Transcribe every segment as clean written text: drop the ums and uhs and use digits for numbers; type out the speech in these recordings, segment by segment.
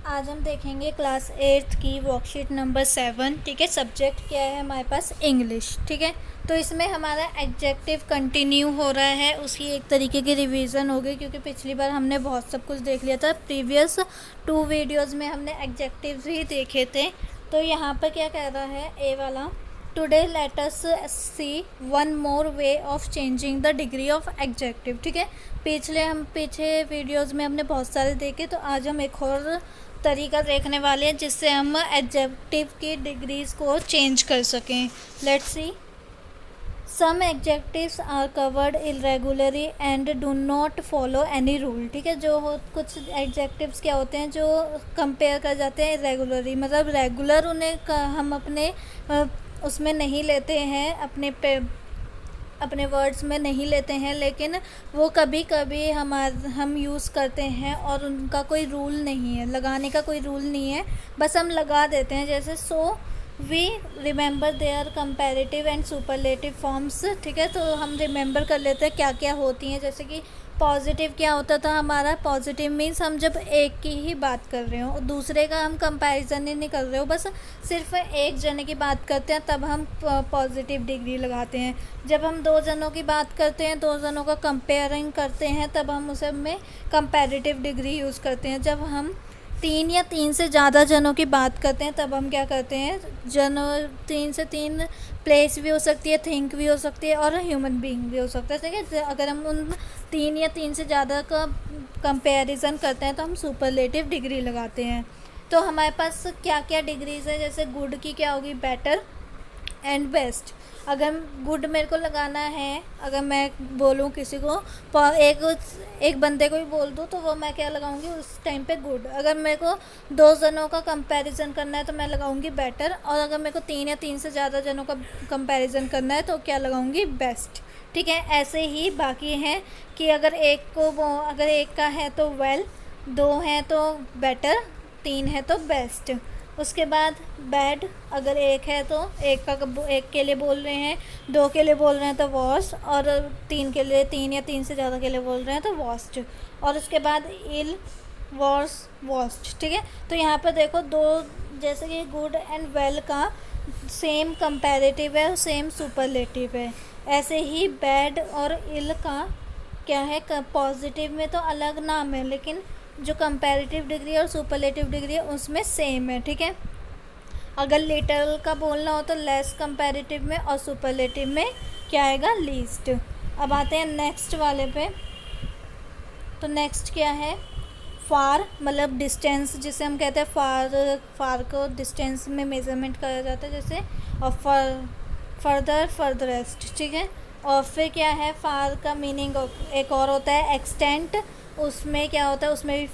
आज हम देखेंगे क्लास 8th की वर्कशीट नंबर 7। ठीक है, सब्जेक्ट क्या है हमारे पास? इंग्लिश। ठीक है, तो इसमें हमारा एडजेक्टिव कंटिन्यू हो रहा है, उसकी एक तरीके की रिवीजन हो गई क्योंकि पिछली बार हमने बहुत सब कुछ देख लिया था। प्रीवियस 2 वीडियोस में हमने एडजेक्टिव्स ही देखे थे। तो यहाँ पर क्या कह रहा है ए वाला, today let us see one more way of changing the degree of adjective. ठीक है, पीछे वीडियोस में हमने बहुत सारे देखे, तो आज हम एक और तरीका देखने वाले हैं जिससे हम एडजेक्टिव की डिग्रीज को चेंज कर सकें। Let's see. Some adjectives are covered irregularly and do not follow any rule. ठीक है, कुछ एडजेक्टिव्स क्या होते हैं जो कंपेयर कर जाते हैं इरेगुलरली, मतलब रेगुलर उन्हें हम अपने उसमें नहीं लेते हैं, अपने वर्ड्स में नहीं लेते हैं, लेकिन वो कभी कभी हम यूज़ करते हैं और उनका कोई रूल नहीं है, लगाने का कोई रूल नहीं है, बस हम लगा देते हैं। जैसे so we remember their comparative and superlative forms. ठीक है, तो हम रिमेंबर कर लेते हैं क्या क्या होती हैं। जैसे कि पॉजिटिव क्या होता था हमारा? पॉजिटिव मीन्स हम जब एक की ही बात कर रहे हो, दूसरे का हम कंपैरिजन ही नहीं कर रहे हो, बस सिर्फ एक जने की बात करते हैं तब हम पॉजिटिव डिग्री लगाते हैं। जब हम 2 जनों की बात करते हैं, 2 जनों का कंपेयरिंग करते हैं, तब हम उस में कंपैरेटिव डिग्री यूज़ करते हैं। जब हम 3 या 3 से ज़्यादा जनों की बात करते हैं तब हम क्या करते हैं? 3 से 3 प्लेस भी हो सकती है, थिंक भी हो सकती है और ह्यूमन बीइंग भी हो सकता है। ठीक है, अगर हम उन 3 या 3 से ज़्यादा का कंपैरिजन करते हैं तो हम सुपरलेटिव डिग्री लगाते हैं। तो हमारे पास क्या क्या डिग्रीज़ है? जैसे गुड की क्या होगी? Better and best. अगर गुड मेरे को लगाना है, अगर मैं बोलूँ किसी को, एक बंदे को ही बोल दूँ, तो वो मैं क्या लगाऊंगी उस टाइम पे? गुड। अगर मेरे को 2 जनों का कंपैरिजन करना है तो मैं लगाऊंगी बेटर, और अगर मेरे को 3 या 3 से ज़्यादा जनों का कंपैरिजन करना है तो क्या लगाऊंगी? बेस्ट। ठीक है, ऐसे ही बाकी हैं कि अगर एक का है तो वेल, 2 हैं तो बेटर, 3 है तो बेस्ट। उसके बाद बैड, अगर एक है तो एक के लिए बोल रहे हैं, 2 के लिए बोल रहे हैं तो वर्स्ट, और 3 के लिए, 3 या 3 से ज़्यादा के लिए बोल रहे हैं तो वर्स्ट। और उसके बाद इल, वर्स, वर्स्ट। ठीक है, तो यहाँ पर देखो 2, जैसे कि गुड एंड वेल का सेम कंपैरेटिव है और सेम सुपरलेटिव है, ऐसे ही बैड और इल का क्या है? पॉजिटिव में तो अलग नाम है, लेकिन जो कंपैरेटिव डिग्री और सुपरलेटिव डिग्री है उसमें सेम है। ठीक है, अगर लिटल का बोलना हो तो लेस कंपैरेटिव में, और सुपरलेटिव में क्या आएगा? लीस्ट। अब आते हैं नेक्स्ट वाले पे। तो नेक्स्ट क्या है? फार, मतलब डिस्टेंस, जिसे हम कहते हैं फार को डिस्टेंस में मेजरमेंट करा जाता है, जैसे, और फर्दर, फर्दरेस्ट। ठीक है, और फिर क्या है? फार का मीनिंग एक और होता है एक्सटेंट। उसमें क्या होता है? उसमें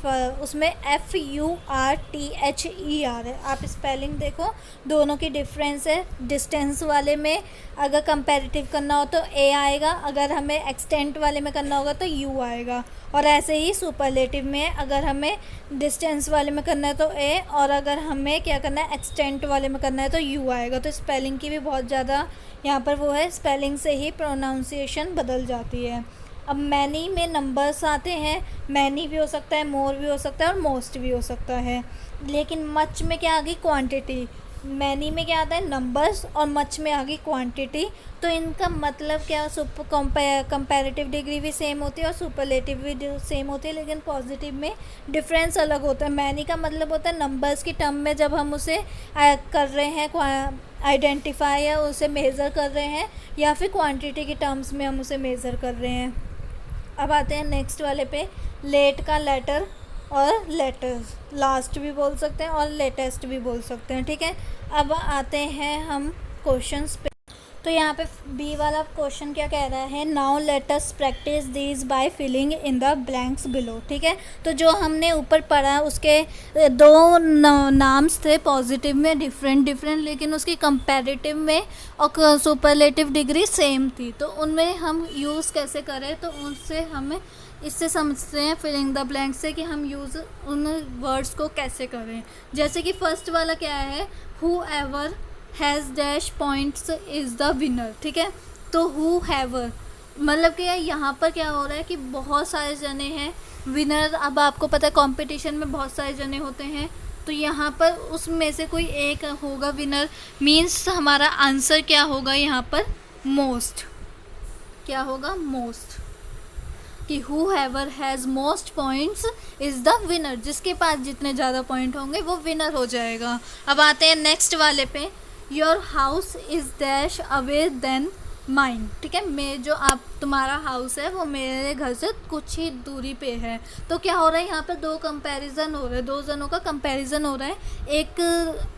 FURTHER है। आप स्पेलिंग देखो, दोनों की डिफरेंस है। डिस्टेंस वाले में अगर कंपैरेटिव करना हो तो A आएगा, अगर हमें एक्सटेंट वाले में करना होगा तो U आएगा। और ऐसे ही सुपरलेटिव में अगर हमें डिस्टेंस वाले में करना है तो A, और अगर हमें क्या करना है? एक्सटेंट वाले में करना है तो U आएगा। तो स्पेलिंग की भी बहुत ज़्यादा यहाँ पर वो है, स्पेलिंग से ही प्रोनाउंसिएशन बदल जाती है। अब मैनी में नंबर्स आते हैं, मैनी भी हो सकता है, मोर भी हो सकता है और मोस्ट भी हो सकता है। लेकिन मच में क्या आ गई? क्वांटिटी। मैनी में क्या आता है? नंबर्स, और मच में आ गई क्वांटिटी। तो इनका मतलब क्या? कंपैरेटिव डिग्री भी सेम होती है और सुपरलेटिव भी सेम होती है, लेकिन पॉजिटिव में डिफरेंस अलग होता है। मैनी का मतलब होता है नंबर्स की टर्म में जब हम उसे कर रहे हैं आइडेंटिफाई, या उसे मेज़र कर रहे हैं, या फिर क्वांटिटी की टर्म्स में हम उसे मेज़र कर रहे हैं। अब आते हैं नेक्स्ट वाले पे। लेट का लेटर और लेटर्स, लास्ट भी बोल सकते हैं और लेटेस्ट भी बोल सकते हैं। ठीक है, अब आते हैं हम क्वेश्चंस पे। तो यहाँ पे बी वाला क्वेश्चन क्या कह रहा है? Now let us practise these by filling in the blanks below. ठीक है, तो जो हमने ऊपर पढ़ा उसके 2 नाम्स थे पॉजिटिव में, डिफरेंट, लेकिन उसकी कंपैरेटिव में और सुपरलेटिव डिग्री सेम थी। तो उनमें हम यूज़ कैसे करें? तो उससे हमें इससे समझते हैं फिलिंग द ब्लैंक से कि हम यूज़ उन वर्ड्स को कैसे करें। जैसे कि फर्स्ट वाला क्या है? Who ever has dash points is the winner. ठीक है, तो हु हैवर मतलब कि यहाँ पर क्या हो रहा है कि बहुत सारे जने हैं विनर। अब आपको पता है कंपटीशन में बहुत सारे जने होते हैं, तो यहाँ पर उसमें से कोई एक होगा विनर। मीन्स हमारा आंसर क्या होगा यहाँ पर, मोस्ट। क्या होगा, मोस्ट, कि whoever has most points is the winner, जिसके पास जितने ज़्यादा पॉइंट होंगे वो विनर हो जाएगा। अब आते हैं नेक्स्ट वाले पे, your house is dash away then mine. ठीक है, मैं जो आप तुम्हारा हाउस है वो मेरे घर से कुछ ही दूरी पे है। तो क्या हो रहा है यहाँ पे, दो कंपैरिजन हो रहा है, दो जनों का कंपैरिजन हो रहा है। एक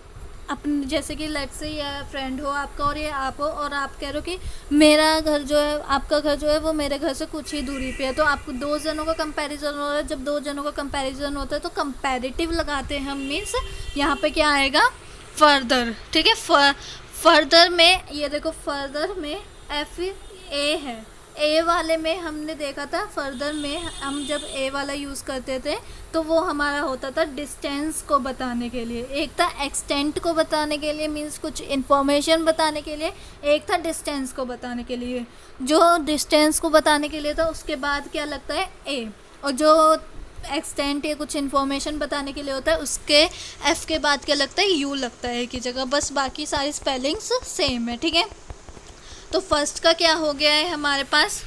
अपने जैसे कि लेट्स से या फ्रेंड हो आपका और ये आप हो, और आप कह रहे हो कि मेरा घर जो है, आपका घर जो है वो मेरे घर से कुछ ही दूरी पे है। तो आपको दो जनों का कंपैरिजन हो रहा है। जब दो जनों का कंपैरिजन होता है तो कंपैरेटिव लगाते हैं हम। मीन्स यहाँ पे क्या आएगा, फर्दर। ठीक है, फर्दर में ये देखो, फर्दर में एफ ए है। ए वाले में हमने देखा था, फर्दर में हम जब ए वाला यूज़ करते थे तो वो हमारा होता था डिस्टेंस को बताने के लिए, एक था एक्सटेंट को बताने के लिए, मीन्स कुछ इन्फॉर्मेशन बताने के लिए, एक था डिस्टेंस को बताने के लिए। जो डिस्टेंस को बताने के लिए था उसके बाद क्या लगता है, ए, और जो एक्सटेंट या कुछ इन्फॉर्मेशन बताने के लिए होता है उसके एफ़ के बाद क्या लगता है, यू लगता है की जगह, बस बाकी सारी स्पेलिंग्स सेम है। ठीक है, तो फर्स्ट का क्या हो गया है हमारे पास,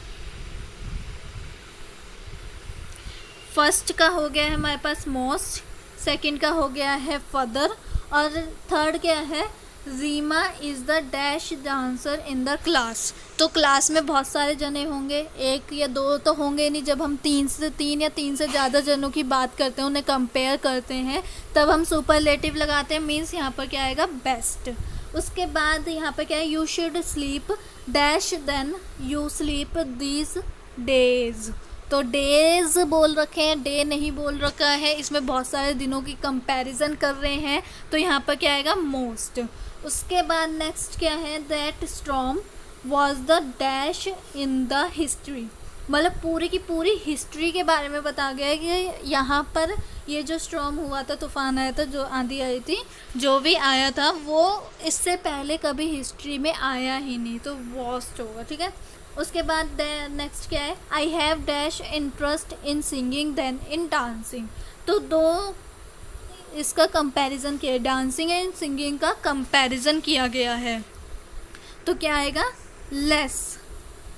फर्स्ट का हो गया है हमारे पास मोस्ट, सेकंड का हो गया है फर्दर, और थर्ड क्या है, Reema is the dash dancer in the class. तो क्लास में बहुत सारे जने होंगे, एक या दो तो होंगे नहीं। जब हम तीन या तीन से ज़्यादा जनों की बात करते हैं, उन्हें कंपेयर करते हैं, तब हम सुपरलेटिव लगाते हैं। मीन्स यहाँ पर क्या आएगा, बेस्ट। उसके बाद यहाँ पर क्या है, you should sleep dash than you sleep these days. तो डेज बोल रखे हैं, डे नहीं बोल रखा है। इसमें बहुत सारे दिनों की कंपैरिजन कर रहे हैं, तो यहाँ पर क्या आएगा, मोस्ट। उसके बाद नेक्स्ट क्या है, that storm was the dash in the history. मतलब पूरी की पूरी हिस्ट्री के बारे में बता गया है कि यहाँ पर ये जो स्टॉर्म हुआ था, तूफान आया था, जो आंधी आई थी, जो भी आया था वो इससे पहले कभी हिस्ट्री में आया ही नहीं, तो वॉस्ट होगा। ठीक है, उसके बाद नेक्स्ट क्या है, I have dash interest in singing than in dancing. तो दो इसका कंपैरिजन किया है, डांसिंग एंड सिंगिंग का कंपैरिजन किया गया है, तो क्या आएगा, लेस।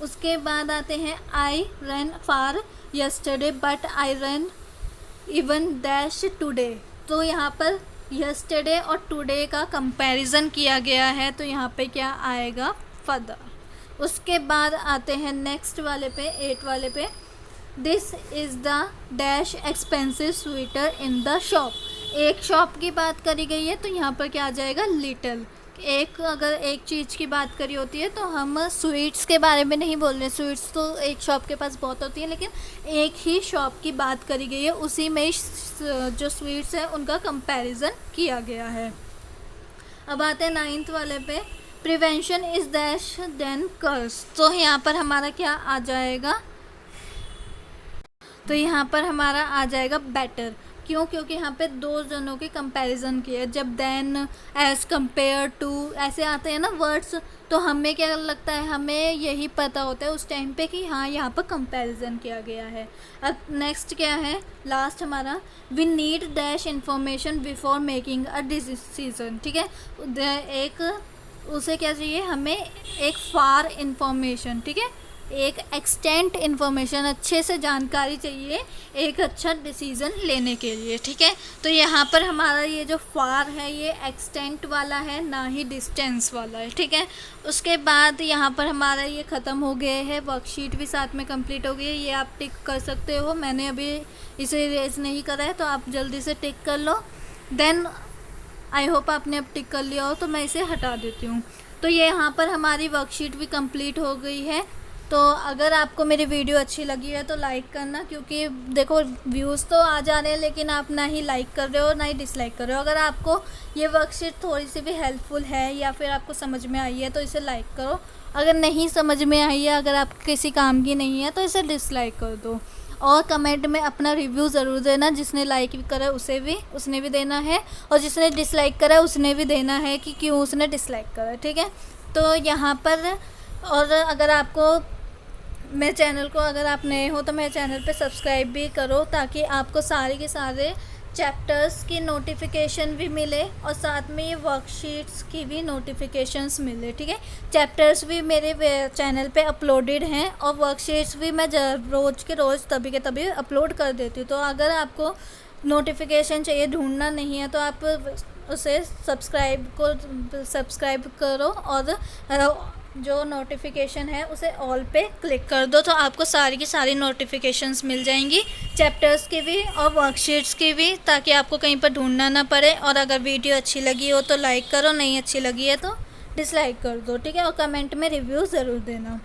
उसके बाद आते हैं, I run for yesterday but I run even dash today. तो यहाँ पर यस्टरडे और टुडे का कंपैरिजन किया गया है, तो यहाँ पे क्या आएगा, फर्दर। उसके बाद आते हैं नेक्स्ट वाले पे, 8 वाले पे, this is the dash expensive sweater in the shop. एक शॉप की बात करी गई है, तो यहाँ पर क्या आ जाएगा, लिटिल। एक अगर एक चीज़ की बात करी होती है तो हम स्वीट्स के बारे में नहीं बोल रहे, स्वीट्स तो एक शॉप के पास बहुत होती है, लेकिन एक ही शॉप की बात करी गई है, उसी में जो स्वीट्स हैं उनका कंपैरिजन किया गया है। अब आते हैं 9th वाले पे, प्रिवेंशन इज़ डैश देन कर्स। तो यहाँ पर हमारा क्या आ जाएगा, तो यहाँ पर हमारा आ जाएगा बेटर। क्यों, क्योंकि यहाँ पे दो जनों के कंपैरिजन किए। जब देन, एज़ कंपेयर टू, ऐसे आते हैं ना वर्ड्स, तो हमें क्या लगता है, हमें यही पता होता है उस टाइम पे कि हाँ यहाँ पर कंपैरिजन किया गया है। अब नेक्स्ट क्या है, लास्ट हमारा, we need dash information before making a decision. ठीक है, एक उसे क्या चाहिए, हमें एक फार इन्फॉर्मेशन, ठीक है, एक एक्सटेंट इन्फॉर्मेशन, अच्छे से जानकारी चाहिए एक अच्छा डिसीज़न लेने के लिए। ठीक है, तो यहाँ पर हमारा ये जो फार है ये एक्सटेंट वाला है, ना ही डिस्टेंस वाला है। ठीक है, उसके बाद यहाँ पर हमारा ये ख़त्म हो गया है, वर्कशीट भी साथ में कंप्लीट हो गई है। ये आप टिक कर सकते हो, मैंने अभी इसे इरेज नहीं करा है, तो आप जल्दी से टिक कर लो। देन आई होप आपने अब टिक कर लिया हो, तो मैं इसे हटा देती हूँ। तो ये यहाँ पर हमारी वर्कशीट भी कंप्लीट हो गई है। तो अगर आपको मेरी वीडियो अच्छी लगी है तो लाइक करना, क्योंकि देखो व्यूज़ तो आ जा रहे हैं लेकिन आप ना ही लाइक कर रहे हो ना ही डिसलाइक कर रहे हो। अगर आपको ये वर्कशीट थोड़ी सी भी हेल्पफुल है या फिर आपको समझ में आई है तो इसे लाइक करो, अगर नहीं समझ में आई है, अगर आप किसी काम की नहीं है तो इसे डिसलाइक कर दो। और कमेंट में अपना रिव्यू ज़रूर देना, जिसने लाइक करा उसने भी देना है, और जिसने डिसलाइक करा उसने भी देना है कि क्यों उसने डिसलाइक करा। ठीक है, तो यहाँ पर, और अगर आपको मेरे चैनल को अगर आप नए हो तो मेरे चैनल पे सब्सक्राइब भी करो, ताकि आपको सारे के सारे चैप्टर्स की नोटिफिकेशन भी मिले और साथ में ये वर्कशीट्स की भी नोटिफिकेशंस मिले, ठीक है। चैप्टर्स भी मेरे चैनल पे अपलोडेड हैं और वर्कशीट्स भी मैं रोज़ के रोज़ तभी के तभी अपलोड कर देती हूँ। तो अगर आपको नोटिफिकेशन चाहिए, ढूंढना नहीं है, तो आप उसे सब्सक्राइब करो और जो नोटिफिकेशन है उसे ऑल पे क्लिक कर दो, तो आपको सारी की सारी नोटिफिकेशंस मिल जाएंगी, चैप्टर्स की भी और वर्कशीट्स की भी, ताकि आपको कहीं पर ढूंढना ना पड़े। और अगर वीडियो अच्छी लगी हो तो लाइक करो, नहीं अच्छी लगी है तो डिसलाइक कर दो, ठीक है। और कमेंट में रिव्यू ज़रूर देना।